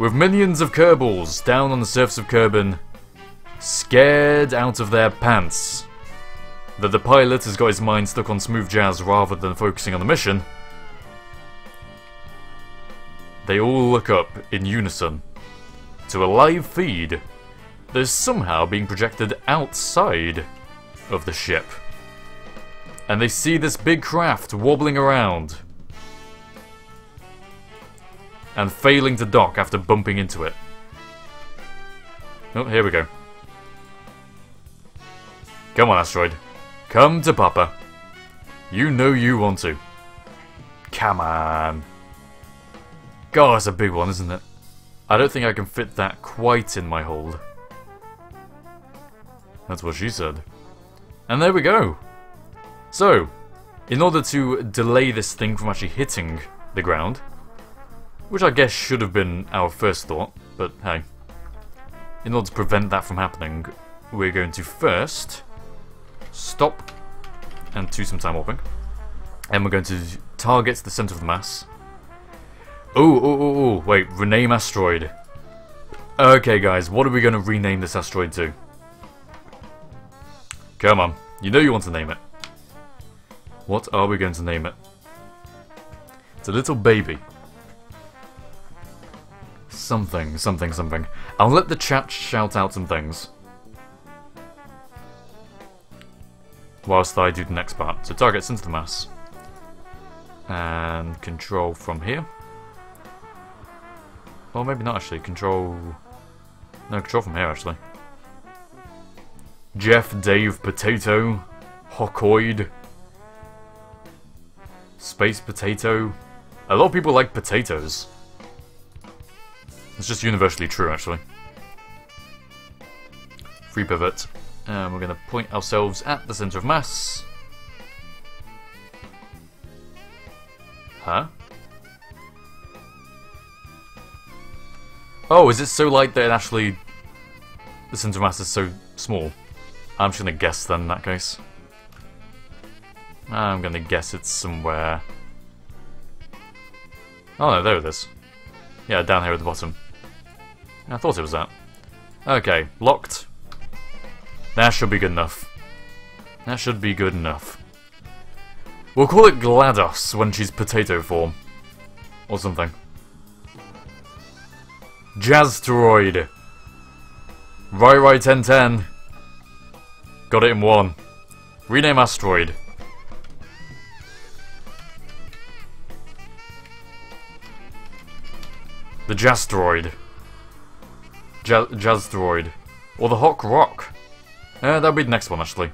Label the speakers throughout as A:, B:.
A: with millions of Kerbals down on the surface of Kerbin, scared out of their pants that the pilot has got his mind stuck on smooth jazz rather than focusing on the mission, they all look up in unison to a live feed that is somehow being projected outside of the ship. And they see this big craft wobbling around and failing to dock after bumping into it. Oh, here we go. Come on, asteroid. Come to Papa. You know you want to. Come on. God, that's a big one, isn't it? I don't think I can fit that quite in my hold. That's what she said. And there we go. So, in order to delay this thing from actually hitting the ground, which I guess should have been our first thought, but hey, in order to prevent that from happening, we're going to first stop and do some time warping, and we're going to target the center of the mass. Oh, wait, rename asteroid. Okay guys, what are we going to rename this asteroid to? Come on, you know you want to name it. What are we going to name it? It's a little baby. Something. I'll let the chat shout out some things whilst I do the next part. So target center of the mass. And control from here. Well, maybe not actually. Control... No, control from here actually. Jeff, Dave, Potato, Hocoid, Space Potato. A lot of people like potatoes. It's just universally true, actually. Free pivot. And we're going to point ourselves at the center of mass. Huh? Oh, is it so light that it actually... the center of mass is so small? I'm just going to guess then, in that case. I'm going to guess it's somewhere... Oh no, there it is. Yeah, down here at the bottom. I thought it was that. Okay, locked. That should be good enough. That should be good enough. We'll call it GLaDOS when she's potato form. Or something. JAZZteroid. Rai 1010. Got it in one. Rename asteroid. The JAZZteroid. JAZZteroid. Or the Hoc Rock. That'll be the next one, actually.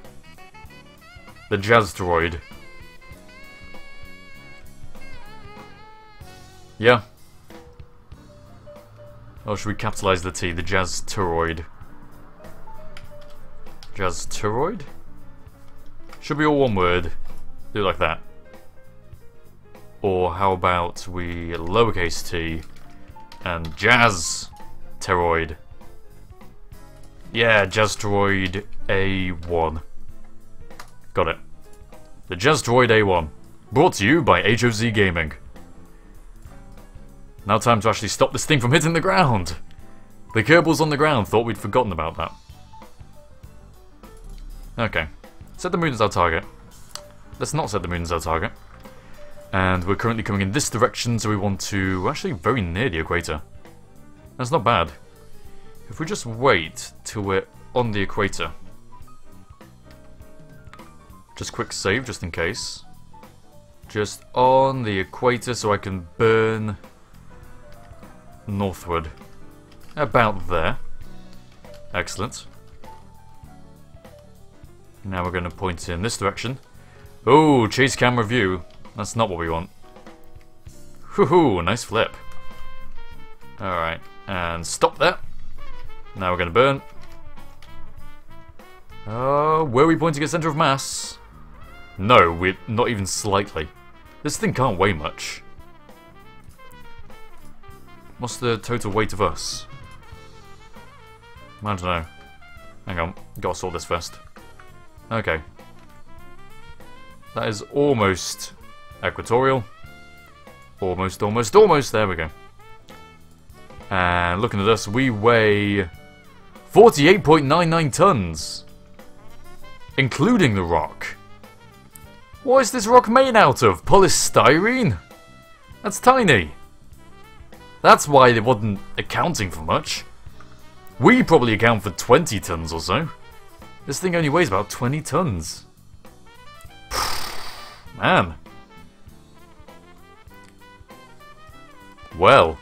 A: The JAZZteroid. Yeah. Oh, should we capitalize the T? The JAZZteroid. JAZZteroid? Should be all one word. Do it like that. Or how about we lowercase t and JAZZteroid. Yeah, JAZZteroid A1. Got it. The JAZZteroid A1. Brought to you by HOCgaming. Now time to actually stop this thing from hitting the ground. The Kerbals on the ground thought we'd forgotten about that. Okay. Set the moon as our target. Let's not set the moon as our target. And we're currently coming in this direction, so we want to... We're actually very near the equator. That's not bad. If we just wait till we're on the equator. Just quick save, just in case. Just on the equator so I can burn northward. About there. Excellent. Now we're going to point in this direction. Oh, chase camera view. That's not what we want. Woohoo, nice flip. Alright, and stop there. Now we're going to burn. Were we pointing at center of mass? No, we're not even slightly. This thing can't weigh much. What's the total weight of us? I don't know. Hang on, gotta sort this first. Okay. That is almost equatorial. Almost, there we go. And looking at us, we weigh 48.99 tons, including the rock. What is this rock made out of? Polystyrene? That's tiny. That's why it wasn't accounting for much. We probably account for 20 tons or so. This thing only weighs about 20 tons. Man. Well.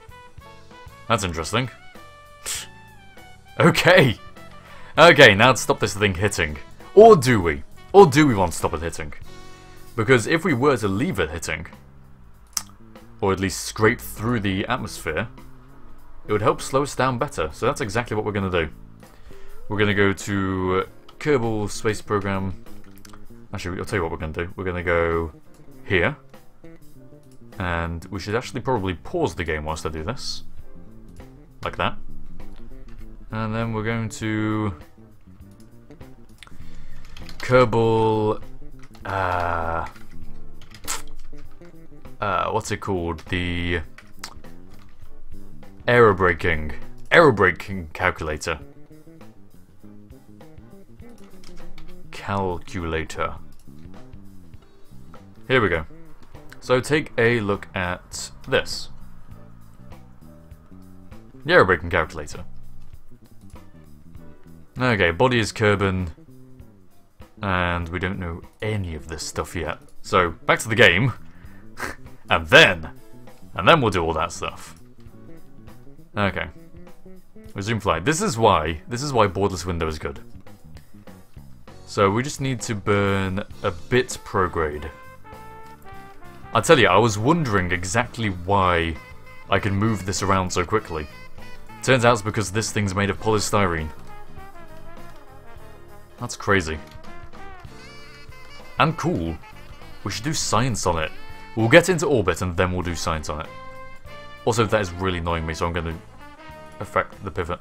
A: That's interesting. Okay. Okay, now to stop this thing hitting. Or do we? Or do we want to stop it hitting? Because if we were to leave it hitting, or at least scrape through the atmosphere, it would help slow us down better. So that's exactly what we're going to do. We're going to go to Kerbal Space Program. Actually, I'll tell you what we're going to do. We're going to go here. And we should actually probably pause the game whilst I do this. Like that. And then we're going to Kerbal what's it called? The aerobraking calculator. Here we go. So take a look at this. The aerobraking calculator. Okay, body is Kerbin, and we don't know any of this stuff yet. So back to the game, and then we'll do all that stuff. Okay, resume flight. This is why borderless window is good. So we just need to burn a bit prograde. I'll tell you, I was wondering exactly why I can move this around so quickly. Turns out it's because this thing's made of polystyrene. That's crazy. And cool. We should do science on it. We'll get into orbit and then we'll do science on it. Also, that is really annoying me, so I'm going to affect the pivot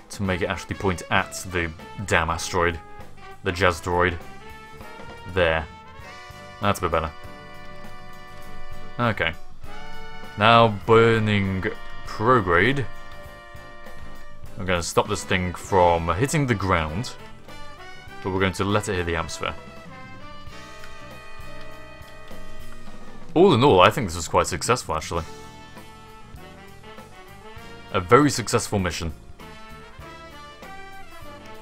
A: to make it actually point at the damn asteroid. The JAZZteroid. There. That's a bit better. Okay. Now burning prograde. I'm going to stop this thing from hitting the ground, but we're going to let it hit the atmosphere. All in all, I think this was quite successful, actually. A very successful mission.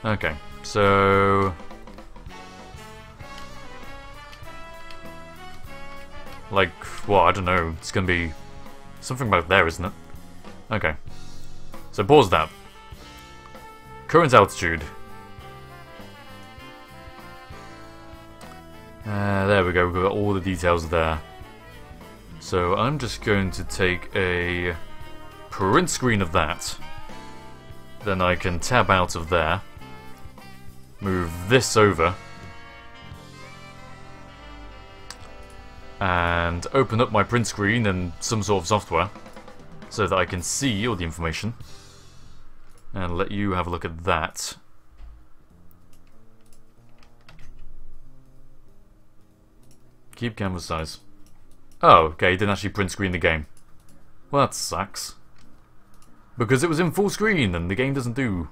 A: Okay, so... like, well, I don't know, it's going to be something about there, isn't it? Okay. So pause that. Current altitude. There we go, we've got all the details there. So I'm just going to take a print screen of that. Then I can tab out of there. Move this over. And open up my print screen and some sort of software. So that I can see all the information. And let you have a look at that. Keep canvas size. Oh, okay, didn't actually print screen the game. Well, that sucks. Because it was in full screen and the game doesn't do...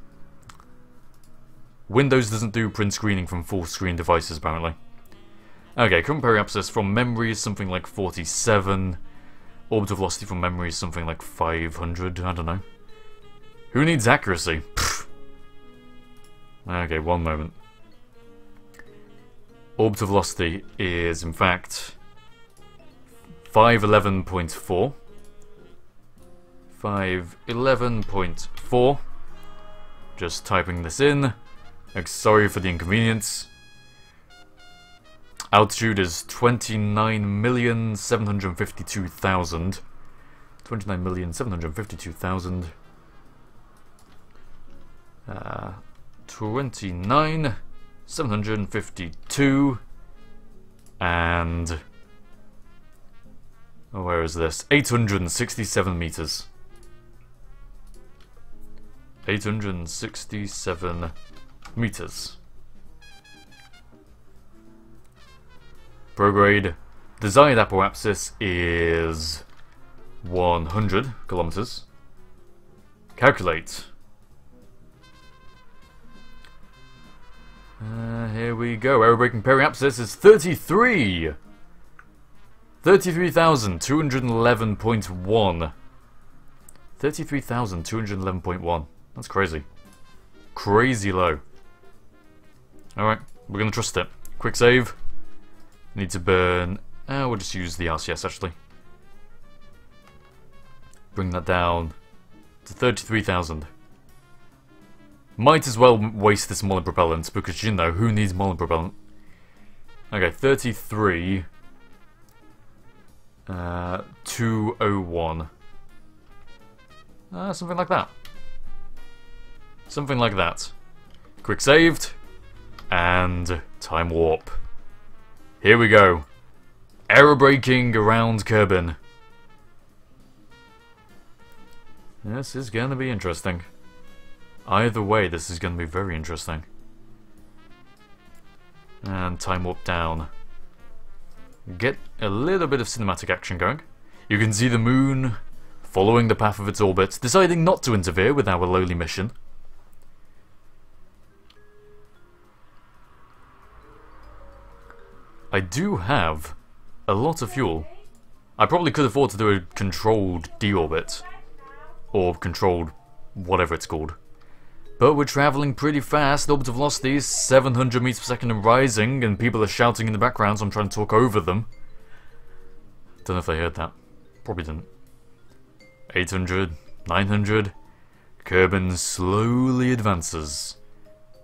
A: Windows doesn't do print screening from full screen devices, apparently. Okay, current periapsis from memory is something like 47. Orbital velocity from memory is something like 500, I don't know. Who needs accuracy? Pfft. Okay, one moment. Orbital velocity is, in fact, 511.4. 511.4. Just typing this in. Sorry for the inconvenience. Altitude is 29,752,000. 29,752,000. 29,752. And... oh, where is this? 867 meters. 867 meters. Prograde. Desired apoapsis is 100 kilometers. Calculate. Here we go. Aerobraking periapsis is 33! 33,211.1. 33,211.1. That's crazy. Crazy low. Alright, we're gonna trust it. Quick save. Need to burn... we'll just use the RCS actually. Bring that down to 33,000. Might as well waste this molten propellant, because you know, who needs molten propellant? Okay, 33... 201. Something like that. Something like that. Quick saved. And time warp. Here we go. Aerobraking around Kerbin. This is going to be interesting. Either way, this is going to be very interesting. And time warp down. Get a little bit of cinematic action going. You can see the moon following the path of its orbit, deciding not to interfere with our lowly mission. I do have a lot of fuel. I probably could afford to do a controlled deorbit. Or controlled whatever it's called. But we're travelling pretty fast. Orbital velocity is 700 meters per second and rising, and people are shouting in the background, so I'm trying to talk over them. Don't know if they heard that. Probably didn't. 800, 900. Kerbin slowly advances.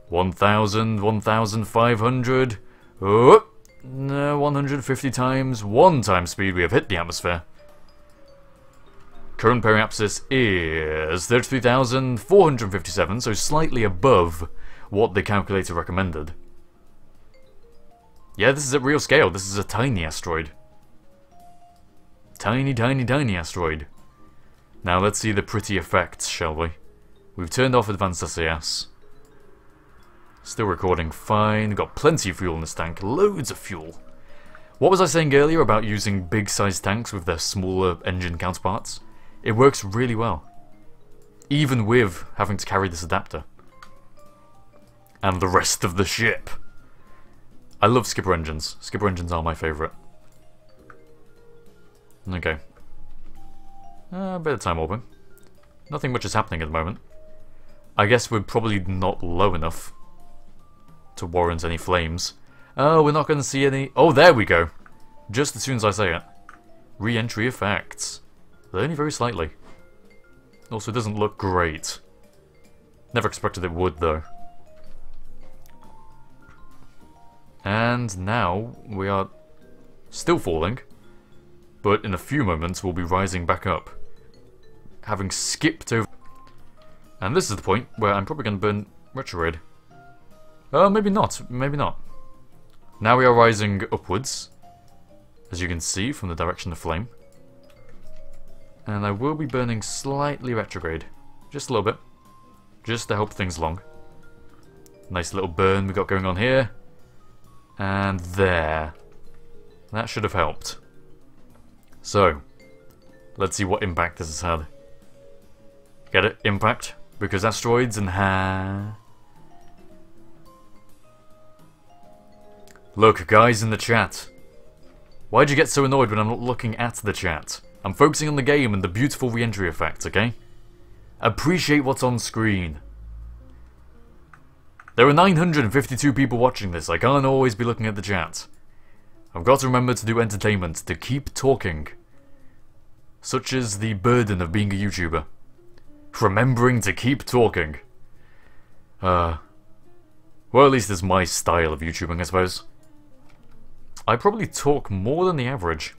A: 1,000, 1,500. Oh, no, 150 times. 1 times speed. We have hit the atmosphere. Current periapsis is 33,457, so slightly above what the calculator recommended. Yeah, this is at real scale. This is a tiny asteroid. Tiny, tiny, tiny asteroid. Now let's see the pretty effects, shall we? We've turned off advanced SAS. Still recording fine. Got plenty of fuel in this tank. Loads of fuel. What was I saying earlier about using big-sized tanks with their smaller engine counterparts? It works really well. Even with having to carry this adapter. And the rest of the ship. I love skipper engines. Skipper engines are my favourite. Okay. A bit of time warping. Nothing much is happening at the moment. I guess we're probably not low enough to warrant any flames. Oh, we're not going to see any... Oh, there we go. Just as soon as I say it. Re-entry effects. But only very slightly. Also, it doesn't look great. Never expected it would, though. And now we are still falling, but in a few moments we'll be rising back up, having skipped over. And this is the point where I'm probably going to burn retrograde. Maybe not. Maybe not. Now we are rising upwards, as you can see from the direction of flame. And I will be burning slightly retrograde. Just a little bit. Just to help things along. Nice little burn we got going on here. And there. That should have helped. So, let's see what impact this has had. Get it? Impact? Because asteroids and Look, guys in the chat. Why'd you get so annoyed when I'm not looking at the chat? I'm focusing on the game and the beautiful re-entry effect, okay? Appreciate what's on screen. There are 952 people watching this. I can't always be looking at the chat. I've got to remember to do entertainment, to keep talking. Such is the burden of being a YouTuber. Remembering to keep talking. Well, at least it's my style of YouTubing, I suppose. I probably talk more than the average.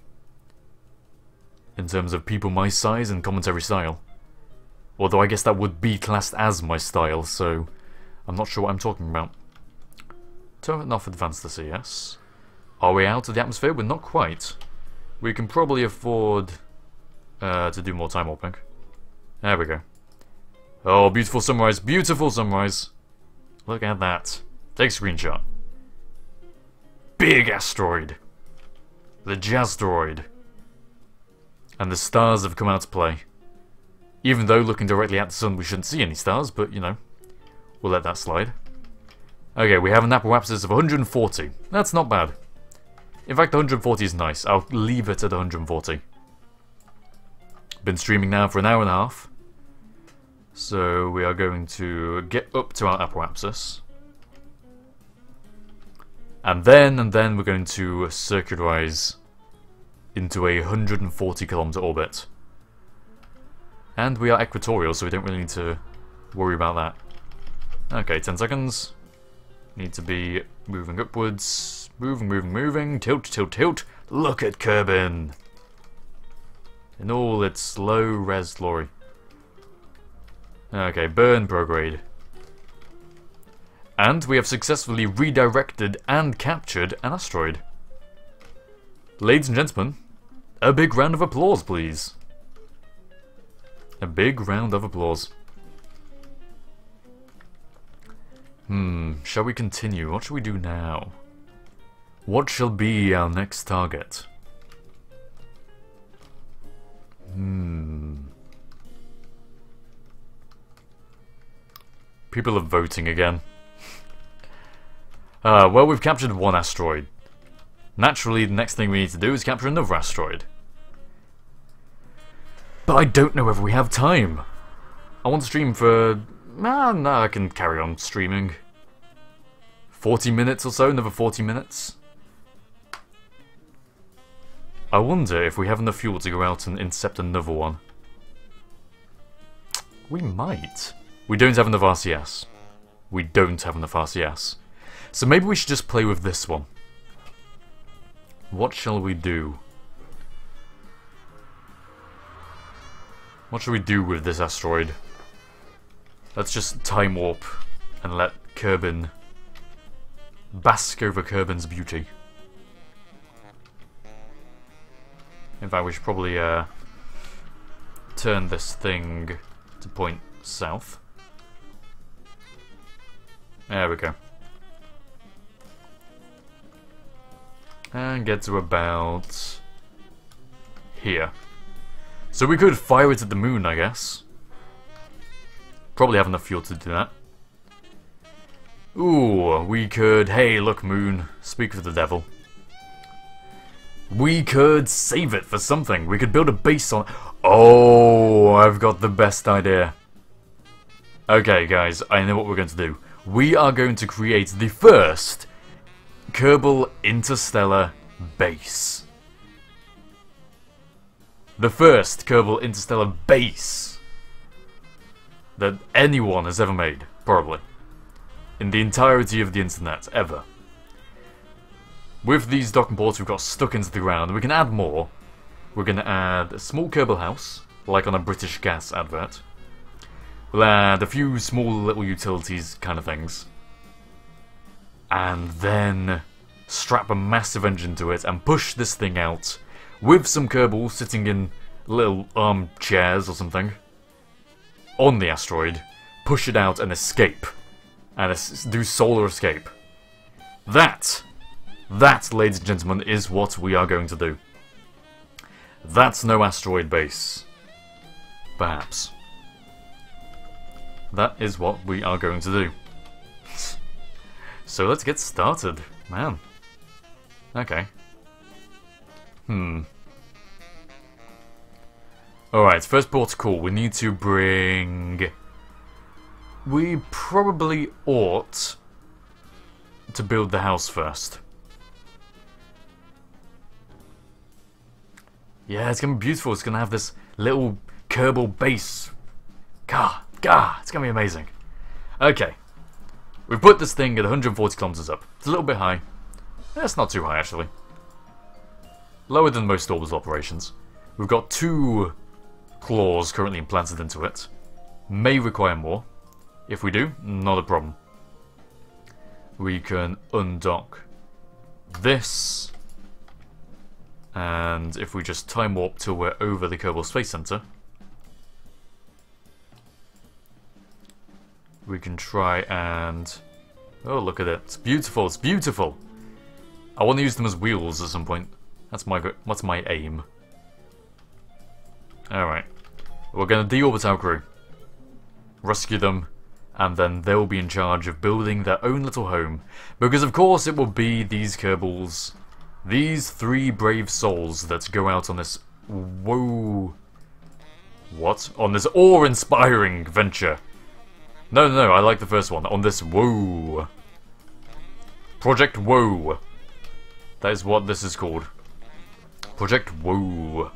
A: In terms of people my size and commentary style. Although I guess that would be classed as my style, so I'm not sure what I'm talking about. Turn off advanced SAS. Are we out of the atmosphere? We're not quite. We can probably afford to do more time warping. There we go. Oh, beautiful sunrise, beautiful sunrise. Look at that. Take a screenshot. Big asteroid. The JAZZteroid. And the stars have come out to play. Even though looking directly at the sun we shouldn't see any stars, but you know, we'll let that slide. Okay, we have an apoapsis of 140. That's not bad. In fact, 140 is nice. I'll leave it at 140. Been streaming now for an hour and a half. So we are going to get up to our apoapsis. And then we're going to circularize into a 140 kilometer orbit. And we are equatorial, so we don't really need to worry about that. Okay, 10 seconds. Need to be moving upwards. Moving. Tilt, tilt, tilt. Look at Kerbin! In all its low-res glory. Okay, burn prograde. And we have successfully redirected and captured an asteroid. Ladies and gentlemen, a big round of applause, please. A big round of applause. Shall we continue? What shall we do now? What shall be our next target? People are voting again. Well, we've captured one asteroid. Naturally, the next thing we need to do is capture another asteroid. But I don't know whether we have time. I want to stream for... no, I can carry on streaming. 40 minutes or so, another 40 minutes. I wonder if we have enough fuel to go out and intercept another one. We might. We don't have enough RCS. We don't have enough RCS. So maybe we should just play with this one. What shall we do? What shall we do with this asteroid? Let's just time warp and let Kerbin bask over Kerbin's beauty. In fact, we should probably turn this thing to point south. There we go. And get to about here. So we could fire it at the moon, I guess. Probably have enough fuel to do that. Ooh, we could... Hey, look, moon. Speak for the devil. We could save it for something. We could build a base on... Oh, I've got the best idea. Okay, guys, I know what we're going to do. We are going to create the first Kerbal Interstellar Base. The first Kerbal Interstellar Base that anyone has ever made, probably. In the entirety of the internet, ever. With these docking ports we've got stuck into the ground, we can add more. We're going to add a small Kerbal house, like on a British Gas advert. We'll add a few small little utilities kind of things. And then strap a massive engine to it and push this thing out with some Kerbal sitting in little armchairs or something on the asteroid, push it out and escape. And do solar escape. That, ladies and gentlemen, is what we are going to do. That's no asteroid base. Perhaps. That is what we are going to do. So let's get started, man. Okay. Alright, first protocol. We need to bring... We probably ought to build the house first. Yeah, it's gonna be beautiful. It's gonna have this little Kerbal base. Gah, it's gonna be amazing. Okay. We've put this thing at 140 kilometers up. It's a little bit high. That's not too high, actually. Lower than most orbital operations. We've got 2 claws currently implanted into it. May require more. If we do, not a problem. We can undock this. And if we just time warp till we're over the Kerbal Space Center, we can try and... Oh, look at it. It's beautiful. It's beautiful. I want to use them as wheels at some point. That's my aim. Alright. We're gonna deorbit our crew. Rescue them. And then they'll be in charge of building their own little home. Because of course it will be these Kerbals, these 3 brave souls that go out on this... Whoa... What? On this awe-inspiring venture. No, I like the first one. On this whoa. Project Whoa. That is what this is called. Project Whoa.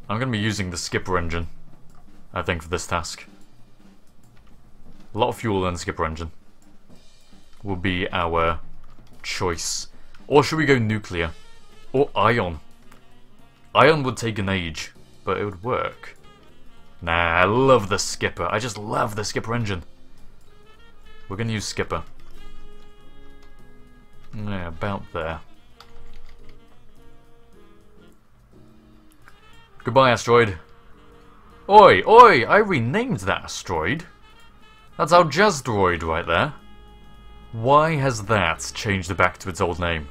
A: I'm going to be using the skipper engine, I think, for this task. A lot of fuel in the skipper engine will be our choice. Or should we go nuclear? Or ion? Ion would take an age, but it would work. Nah, I love the skipper. I just love the skipper engine. We're going to use skipper. Yeah, about there. Goodbye, asteroid. Oi, oi! I renamed that asteroid. That's our JAZZteroid right there. Why has that changed back to its old name?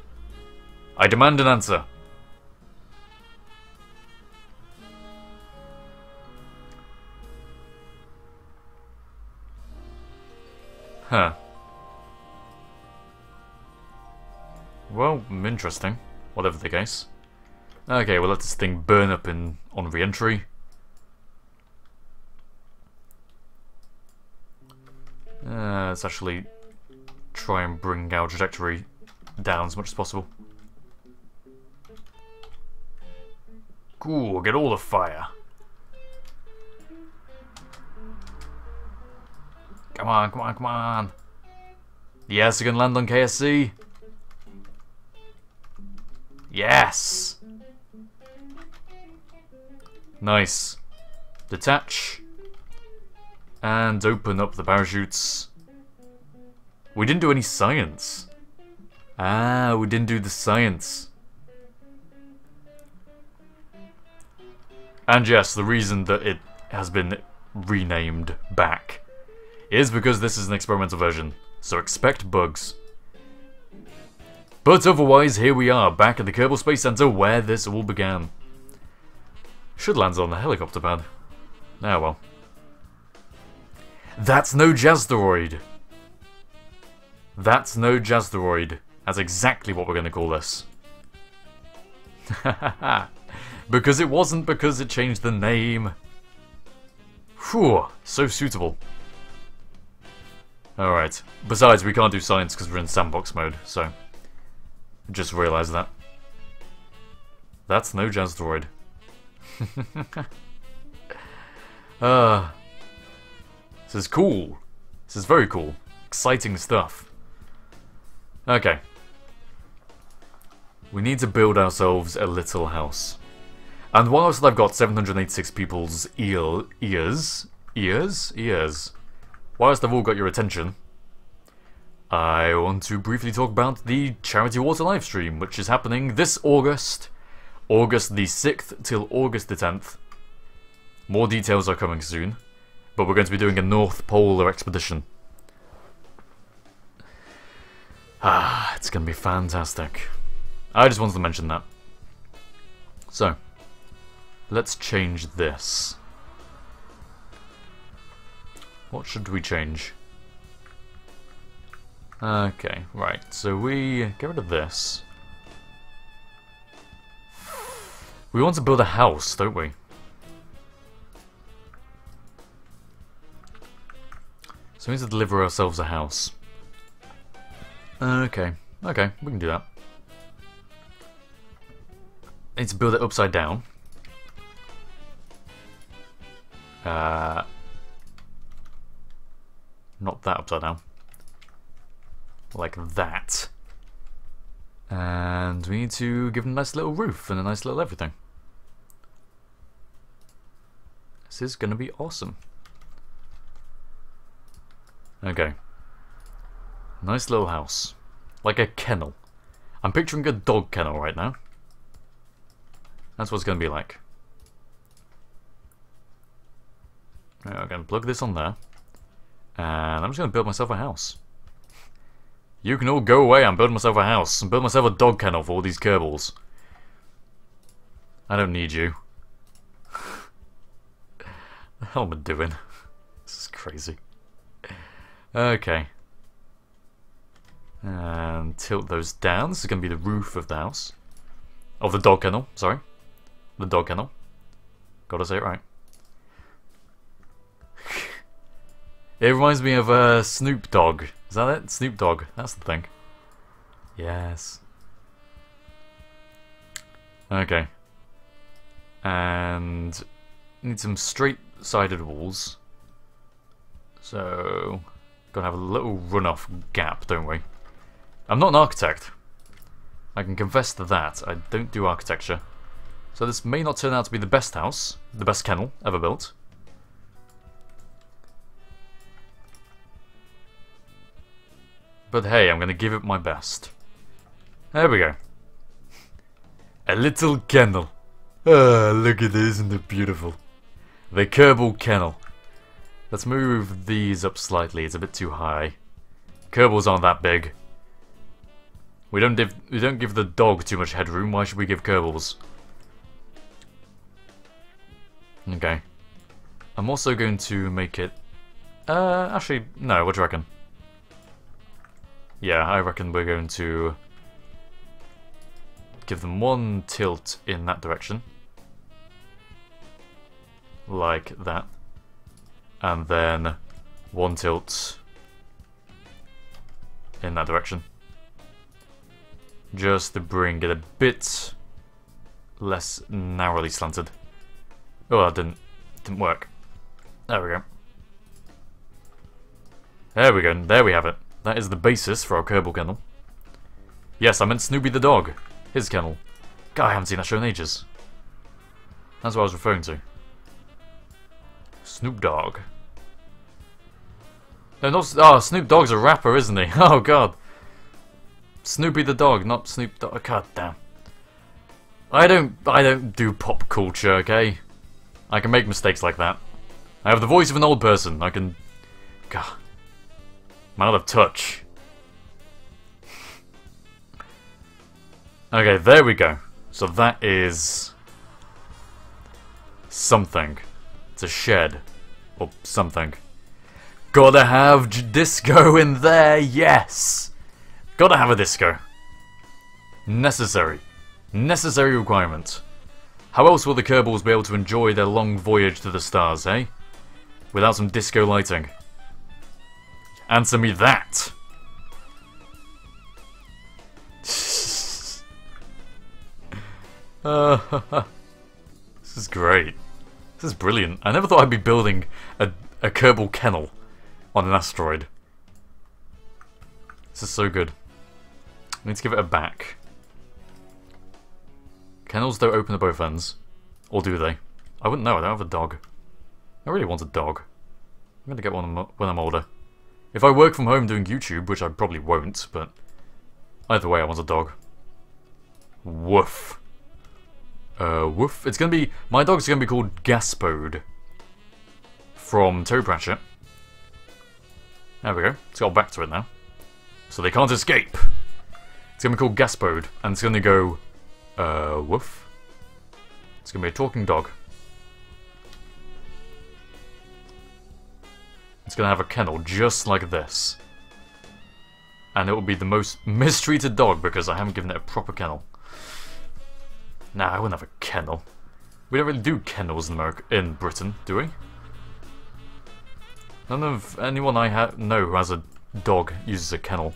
A: I demand an answer. Huh. Well, interesting. Whatever the case. Okay, we'll let this thing burn up on re-entry. Let's actually try and bring our trajectory down as much as possible. Cool, get all the fire. Come on, come on, come on. Yes, you can land on KSC. Yes. Nice. Detach. And open up the parachutes. We didn't do any science. Ah, we didn't do the science. And yes, the reason that it has been renamed back is because this is an experimental version, so expect bugs. But otherwise, here we are, back at the Kerbal Space Center where this all began. Should land on the helicopter pad. Ah well. That's no JAZZteroid! That's no JAZZteroid. That's exactly what we're going to call this. Because it wasn't because it changed the name. Whew, so suitable. Alright. Besides, we can't do science because we're in sandbox mode, so... Just realised that. That's no JAZZteroid. This is cool. This is very cool. Exciting stuff. Okay. We need to build ourselves a little house. And whilst I've got 786 people's ears, whilst I've all got your attention, I want to briefly talk about the Charity Water livestream, which is happening this August the 6th till August the 10th. More details are coming soon, but we're going to be doing a North Polar expedition. Ah, it's going to be fantastic. I just wanted to mention that. So, let's change this. What should we change? Okay, right, so we get rid of this. We want to build a house, don't we? So we need to deliver ourselves a house. Okay, we can do that. Need to build it upside down. Not that upside down. Like that. And we need to give them a nice little roof and a nice little everything. This is going to be awesome. Okay. Nice little house. Like a kennel. I'm picturing a dog kennel right now. That's what it's going to be like. Right, I'm going to plug this on there. And I'm just going to build myself a house. You can all go away, I'm building myself a house. I'm building myself a dog kennel for all these Kerbals. I don't need you. hell am I doing? This is crazy. Okay. And tilt those down. This is going to be the roof of the house. Of the dog kennel, sorry. The dog kennel. Gotta say it right. It reminds me of Snoop Dogg. Is that it? Snoop Dogg. That's the thing. Yes. Okay. And need some straight-sided walls. So gotta have a little run-off gap, don't we? I'm not an architect. I can confess to that. I don't do architecture. So this may not turn out to be the best house, the best kennel ever built. But hey, I'm gonna give it my best. There we go. A little kennel. Ah, look at this, isn't it beautiful? The Kerbal kennel. Let's move these up slightly, it's a bit too high. Kerbals aren't that big. We don't give the dog too much headroom, why should we give Kerbals? Okay. I'm also going to make it... actually, no, what do you reckon? Yeah, I reckon we're going to give them one tilt in that direction. Like that. And then one tilt in that direction. Just to bring it a bit less narrowly slanted. Oh, that didn't work. There we go. There we go, there we have it. That is the basis for our Kerbal kennel. Yes, I meant Snoopy the dog. His kennel. God, I haven't seen that show in ages. That's what I was referring to. Snoop Dogg. No, not, oh, Snoop Dogg's a rapper, isn't he? Oh god. Snoopy the dog, not Snoop Dogg. God damn. I don't do pop culture, okay? I can make mistakes like that. I have the voice of an old person. I can... God. I'm out of touch. Okay, there we go. So that is... something. It's a shed. Or something. Gotta have disco in there, yes! Gotta have a disco. Necessary. Necessary requirement. How else will the Kerbals be able to enjoy their long voyage to the stars, eh? Without some disco lighting. Answer me that! This is great. This is brilliant. I never thought I'd be building a Kerbal kennel on an asteroid. This is so good. I need to give it a back. Kennels don't open at both ends. Or do they? I wouldn't know, I don't have a dog. I really want a dog. I'm gonna get one when I'm older. If I work from home doing YouTube, which I probably won't, but either way I want a dog. Woof. Woof. It's gonna be... my dog's gonna be called JAZZteroid. From Toe Pratchett. There we go. It's got back to it now. So they can't escape. It's gonna be called JAZZteroid, and it's gonna go... woof. It's gonna be a talking dog. It's gonna have a kennel just like this. And it will be the most mistreated dog because I haven't given it a proper kennel. Nah, I wouldn't have a kennel. We don't really do kennels in America, in Britain, do we? None of anyone I know who has a dog uses a kennel.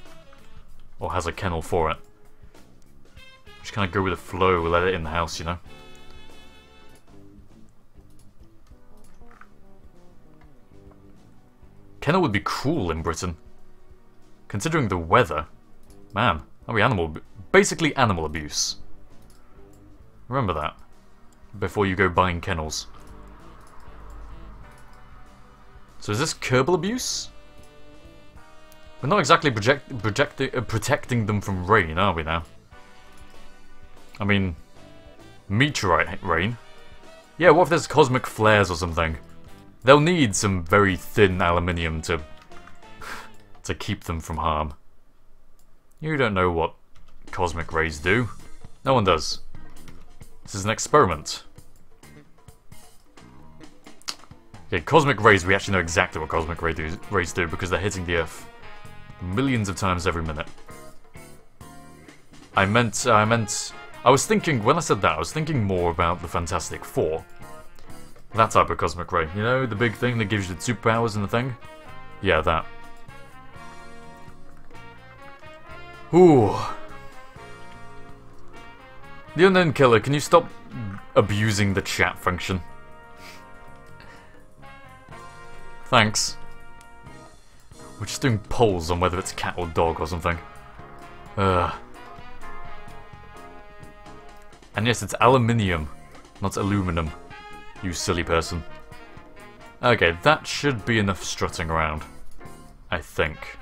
A: Or has a kennel for it. Just kind of go with the flow, let it in the house, you know? Kennel would be cruel in Britain. Considering the weather. Man, that'd be basically animal abuse. Remember that. Before you go buying kennels. So is this Kerbal abuse? We're not exactly protecting them from rain, are we now? I mean, meteorite rain. Yeah, what if there's cosmic flares or something? They'll need some very thin aluminium to keep them from harm. You don't know what cosmic rays do. No one does. This is an experiment. Okay, cosmic rays, we actually know exactly what cosmic rays do because they're hitting the Earth millions of times every minute. I was thinking, when I said that, I was thinking more about the Fantastic Four. That type of cosmic ray. You know, the big thing that gives you the superpowers and the thing? Yeah, that. Ooh. The Unknown Killer, can you stop abusing the chat function? Thanks. We're just doing polls on whether it's cat or dog or something. And yes, it's aluminium, not aluminum. You silly person. Okay, that should be enough strutting around. I think.